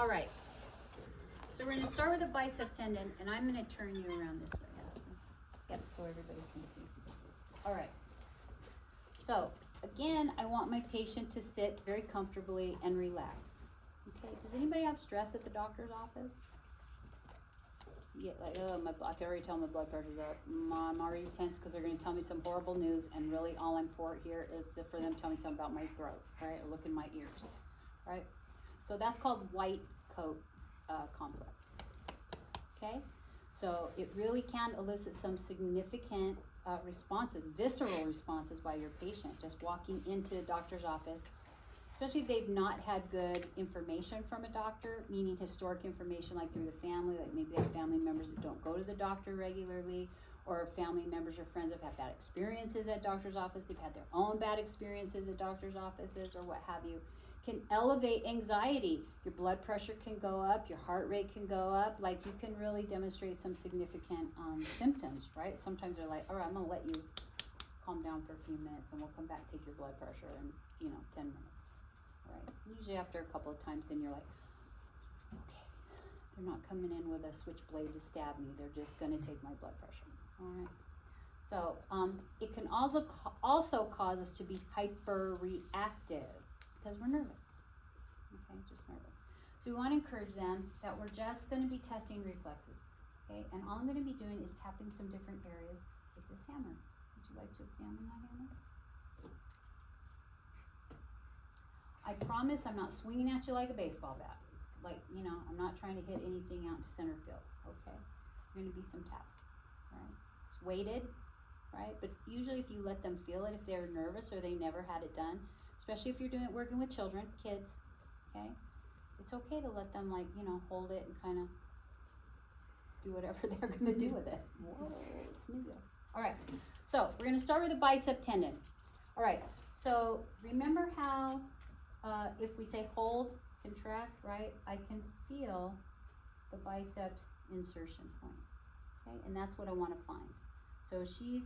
All right, so we're going to start with the bicep tendon, and I'm going to turn you around this way, Aspen. Yep, so everybody can see. All right, so again, I want my patient to sit very comfortably and relaxed. Okay, does anybody have stress at the doctor's office? Yeah, like, oh, I can already tell my blood pressure's up. I'm already tense because they're going to tell me some horrible news, and really all I'm for here is for them to tell me something about my throat, right, or look in my ears, right? So that's called white coat complex, okay? So it really can elicit some significant responses, visceral responses by your patient, just walking into a doctor's office, especially if they've not had good information from a doctor, meaning historic information like through the family, like maybe they have family members that don't go to the doctor regularly, or family members or friends have had bad experiences at doctor's office, they've had their own bad experiences at doctor's offices or what have you, can elevate anxiety. Your blood pressure can go up, your heart rate can go up, like you can really demonstrate some significant symptoms, right? Sometimes they're like, all right, I'm gonna let you calm down for a few minutes and we'll come back, take your blood pressure in, 10 minutes, right? Usually after a couple of times, then you're like, okay, they're not coming in with a switchblade to stab me, they're just gonna take my blood pressure, all right? So it can also cause us to be hyper-reactive, because we're nervous, okay, just nervous. So we want to encourage them that we're just going to be testing reflexes, okay, and all I'm going to be doing is tapping some different areas with this hammer. Would you like to examine that hammer? I promise I'm not swinging at you like a baseball bat, like, I'm not trying to hit anything out to center field, okay? There are going to be some taps, right? It's weighted, right, but usually if you let them feel it, if they're nervous or they never had it done, especially if you're working with children, kids, okay? It's okay to let them hold it and kind of do whatever they're gonna do with it. Whoa, it's new though. All right, so we're gonna start with the bicep tendon. All right, so remember how if we say hold, contract, right? I can feel the biceps insertion point, okay? And that's what I wanna find. So she's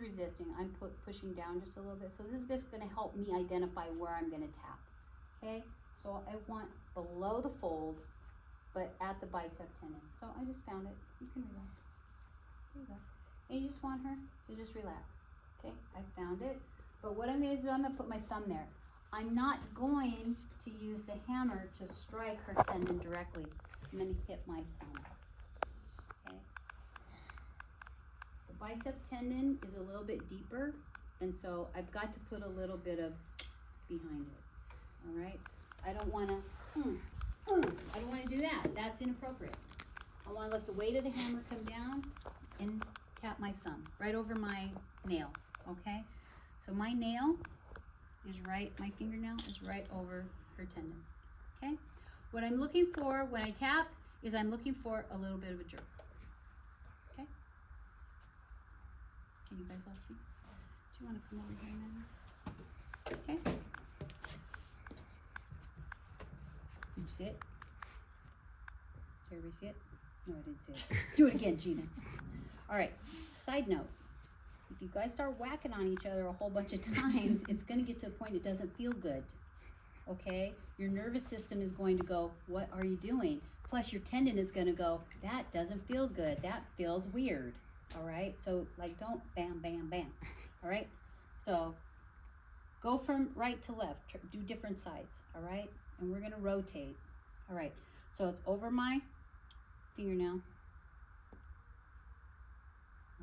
resisting. I'm pushing down just a little bit. So this is just going to help me identify where I'm going to tap. Okay? So I want below the fold, but at the bicep tendon. So I just found it. You can relax. There you go. And you just want her to just relax. Okay? I found it. But what I'm going to do, I'm going to put my thumb there. I'm not going to use the hammer to strike her tendon directly. I'm going to hit my thumb. Bicep tendon is a little bit deeper, and so I've got to put a little bit of behind it, all right? I don't want to do that. That's inappropriate. I want to let the weight of the hammer come down and tap my thumb right over my nail, okay? So my nail is my fingernail is right over her tendon, okay? What I'm looking for when I tap is I'm looking for a little bit of a jerk. Can you guys all see? Do you want to come over here now? Okay. Did you see it? Did everybody see it? No, I didn't see it. Do it again, Gina. All right. Side note. If you guys start whacking on each other a whole bunch of times, it's going to get to a point it doesn't feel good. Okay? Your nervous system is going to go, what are you doing? Plus your tendon is going to go, that doesn't feel good. That feels weird. All right, so don't bam, bam, bam. All right, so go from right to left, do different sides. All right, and we're gonna rotate. All right, so it's over my fingernail.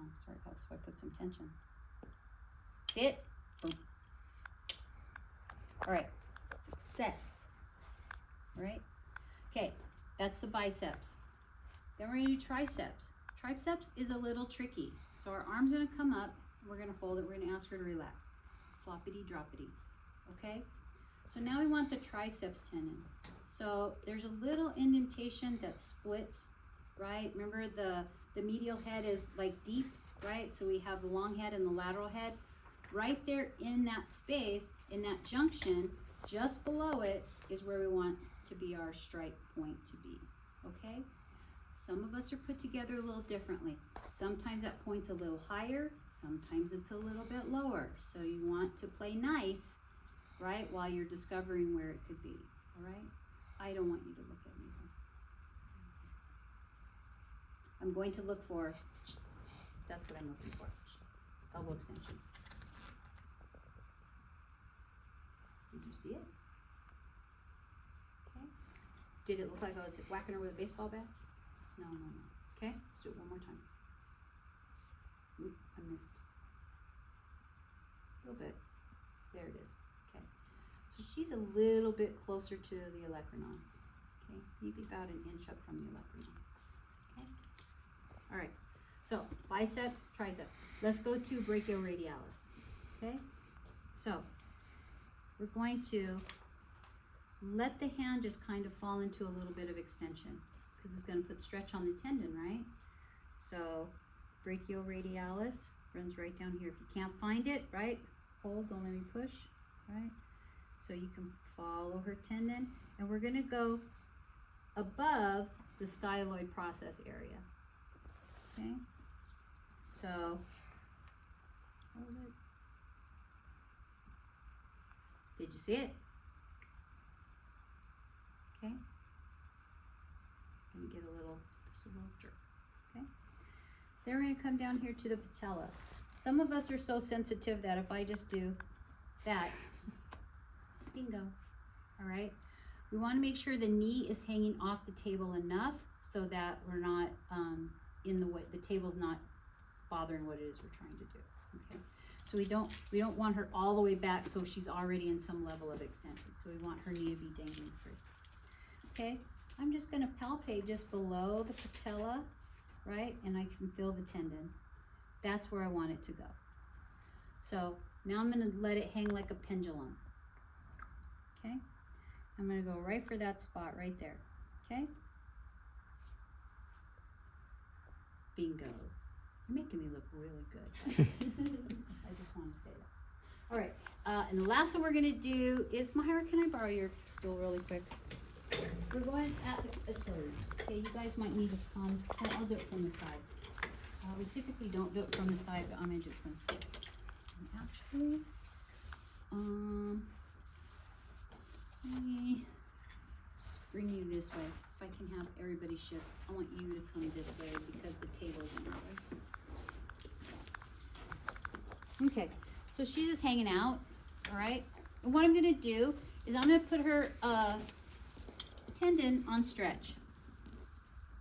Oh, sorry, folks, so I put some tension. That's it. Boom. All right, success. All right, okay, that's the biceps. Then we're gonna do triceps. Triceps is a little tricky. So our arm's gonna come up, we're gonna hold it, we're gonna ask her to relax. Floppity droppity, okay? So now we want the triceps tendon. So there's a little indentation that splits, right? Remember the medial head is like deep, right? So we have the long head and the lateral head. Right there in that space, in that junction, just below it is where we want to be our strike point to be, okay? Some of us are put together a little differently. Sometimes that point's a little higher, sometimes it's a little bit lower. So you want to play nice, right, while you're discovering where it could be, all right? I don't want you to look at me. going to look for, that's what I'm looking for, elbow extension. Did you see it? Okay. Did it look like I was whacking her with a baseball bat? No, no, no. Okay, let's do it one more time. Oop, I missed. A little bit. There it is. Okay. So she's a little bit closer to the olecranon. Okay, maybe about an inch up from the olecranon. Okay. All right. So bicep, tricep. Let's go to brachioradialis. Okay. So we're going to let the hand just kind of fall into a little bit of extension because it's going to put stretch on the tendon, right? So brachioradialis runs right down here. If you can't find it, right, hold, don't let me push, right? So you can follow her tendon, and we're going to go above the styloid process area. Okay? So hold it. Did you see it? Okay. Gonna get just a little jerk. Okay. Then we're gonna come down here to the patella. Some of us are so sensitive that if I just do that, bingo. All right. We want to make sure the knee is hanging off the table enough so that we're not in the way. The table's not bothering what it is we're trying to do. Okay. So we don't want her all the way back so she's already in some level of extension. So we want her knee to be dangling free. Okay, I'm just going to palpate just below the patella, right? And I can feel the tendon. That's where I want it to go. So now I'm going to let it hang like a pendulum. Okay, I'm going to go right for that spot right there. Okay, bingo. You're making me look really good. I just want to say that. All right, and the last one we're going to do is, Mahara, can I borrow your stool really quick? We're going at the Achilles. Okay, you guys might need to come. I'll do it from the side. We typically don't do it from the side, but I'm going to do it from the side. And actually, let me bring you this way. If I can have everybody shift, I want you to come this way because the table's in that way. Okay, so she's just hanging out, all right? And what I'm gonna do is I'm gonna put her tendon on stretch,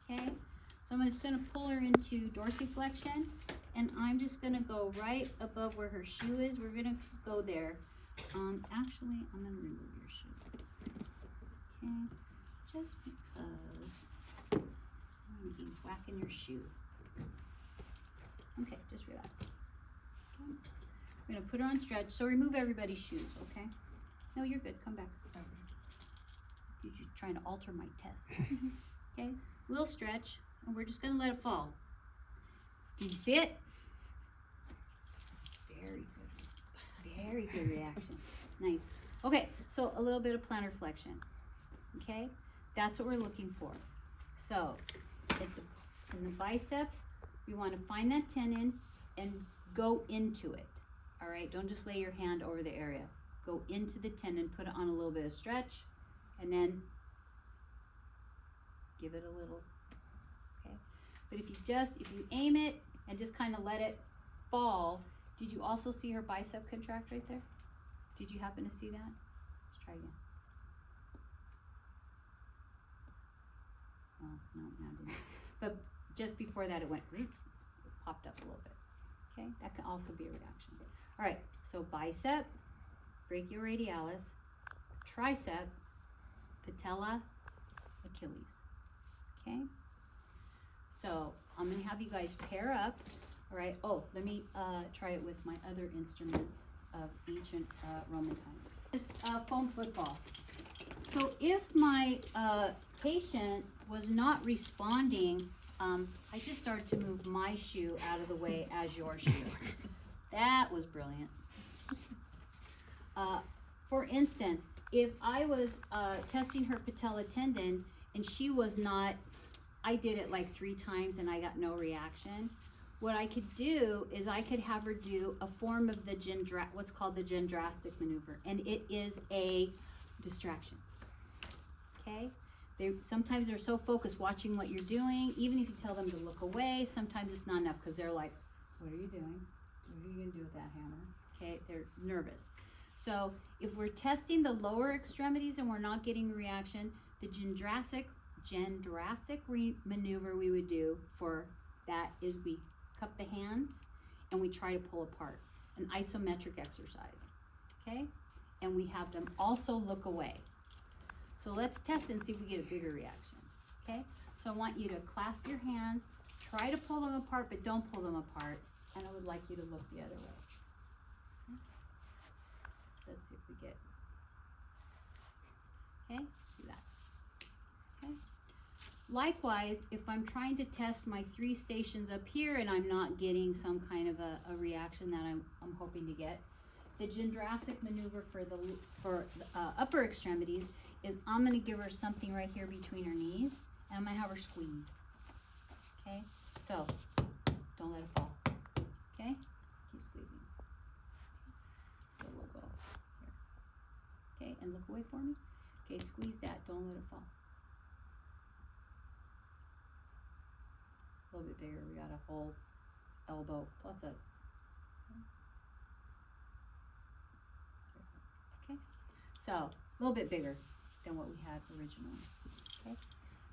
okay? So I'm just gonna pull her into dorsiflexion, and I'm just gonna go right above where her shoe is. We're gonna go there. Actually, I'm gonna remove your shoe, okay? Just because I'm gonna be whacking your shoe. Okay, just relax. We're gonna put her on stretch. So remove everybody's shoes, okay? No, you're good. Come back. You're trying to alter my test. Okay, little stretch, and we're just gonna let it fall. Did you see it? Very good. Very good reaction. Nice. Okay, so a little bit of plantar flexion. Okay, that's what we're looking for. So in the biceps, we want to find that tendon and go into it. All right, don't just lay your hand over the area. Go into the tendon, put it on a little bit of stretch, and then give it a little, okay? But if you aim it and just kind of let it fall, did you also see her bicep contract right there? Did you happen to see that? Let's try again. Oh, no, I didn't. But just before that, it popped up a little bit. Okay, that can also be a reaction. All right, so bicep, brachioradialis, tricep, patella, Achilles. Okay, so I'm gonna have you guys pair up. All right, oh, let me try it with my other instruments of ancient Roman times. This foam football. So if my patient was not responding, I just started to move my shoe out of the way as your shoe. That was brilliant. For instance, if I was testing her patella tendon and she was not, I did it like 3 times and I got no reaction. What I could do is I could have her do a form of the what's called the gendrastic maneuver, and it is a distraction. Okay? Sometimes they're so focused watching what you're doing, even if you tell them to look away, sometimes it's not enough because they're like, what are you doing? What are you gonna do with that hammer? Okay, they're nervous. So if we're testing the lower extremities and we're not getting a reaction, the gendrasic maneuver we would do for that is we cup the hands and we try to pull apart, an isometric exercise, okay? And we have them also look away. So let's test it and see if we get a bigger reaction, okay? So I want you to clasp your hands, try to pull them apart, but don't pull them apart. And I would like you to look the other way. Okay? Let's see if we get, okay, relax, okay? Likewise, if I'm trying to test my 3 stations up here and I'm not getting some kind of a reaction that I'm hoping to get, the gendrasic maneuver for upper extremities is I'm going to give her something right here between her knees, and I'm going to have her squeeze. Okay? So, don't let it fall. Okay? Keep squeezing. So we'll go here. Okay? And look away for me. Okay, squeeze that. Don't let it fall. A little bit bigger. We got a whole elbow. Plus a... Okay? So, a little bit bigger than what we had originally. Okay,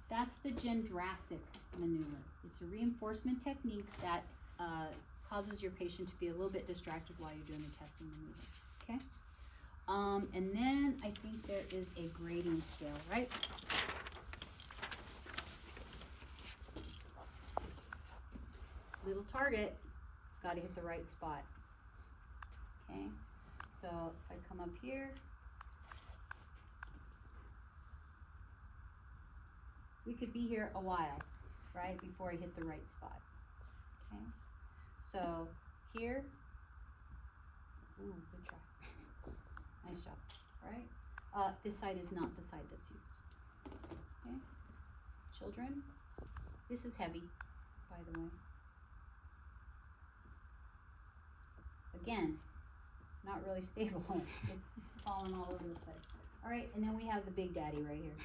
that's the gendrasic maneuver. It's a reinforcement technique that causes your patient to be a little bit distracted while you're doing the testing maneuver. Okay, and then I think there is a grading scale, right? Little target, it's got to hit the right spot. Okay, so if I come up here. We could be here a while, right, before I hit the right spot, okay? So here, ooh, good try. Nice job, all right? This side is not the side that's used, okay? Children, this is heavy, by the way. Again, not really stable. It's falling all over the place. All right, and then we have the big daddy right here,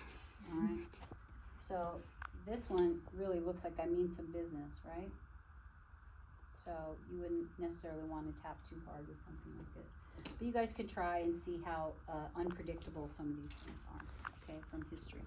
all right? So this one really looks like I mean some business, right? So you wouldn't necessarily want to tap too hard with something like this. But you guys could try and see how unpredictable some of these things are, okay, from history.